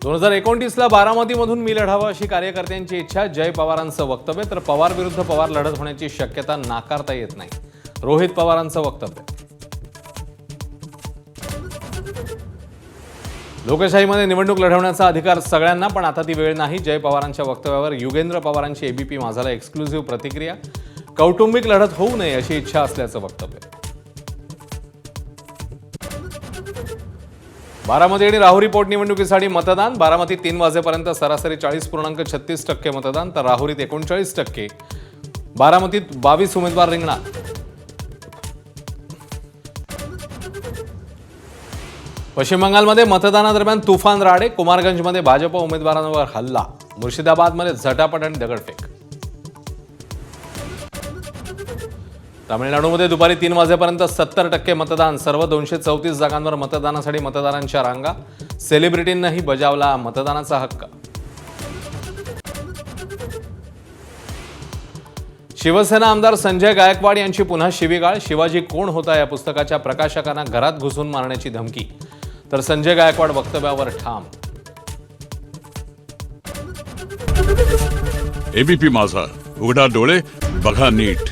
2029ला बारामतीमधून मी लढावं अशी कार्यकर्त्यांची इच्छा. जय पवारांचं वक्तव्य. तर पवार विरुद्ध पवार लढत होण्याची शक्यता नाकारता येत नाही, रोहित पवारांचं वक्तव्य. लोकशाहीमध्ये निवडणूक लढवण्याचा अधिकार सगळ्यांना, पण आता ती वेळ नाही. जय पवारांच्या वक्तव्यावर युगेंद्र पवारांची एबीपी माझाला एक्सक्लुझिव्ह प्रतिक्रिया. कौटुंबिक लढत होऊ नये अशी इच्छा असल्याचं वक्तव्य. बारामती आणि राहुरी पोटनिवडणुकीसाठी मतदान. बारामतीत 3 वाजेपर्यंत सरासरी 40.36% मतदान, तर राहुरीत 39%. बारामतीत 22 उमेदवार रिंगणात. पश्चिम बंगालमध्ये मतदानादरम्यान तुफान राडे. कुमारगंजमध्ये भाजप उमेदवारांवर हल्ला. मुर्शिदाबादमध्ये झटापट आणि दगडफेक. तामिळनाडूमध्ये दुपारी 3 वाजेपर्यंत 70% मतदान. सर्व 234 जागांवर मतदानासाठी मतदारांच्या रांगा. सेलिब्रिटींनाही बजावला मतदानाचा हक्क. शिवसेना आमदार संजय गायकवाड यांची पुन्हा शिवीगाळ. शिवाजी कोण होता या पुस्तकाच्या प्रकाशकांना घरात घुसून मारण्याची धमकी. तर संजय गायकवाड वक्तव्यावर ठाम. एबीपी माझा, उघडा डोळे बघा नीट.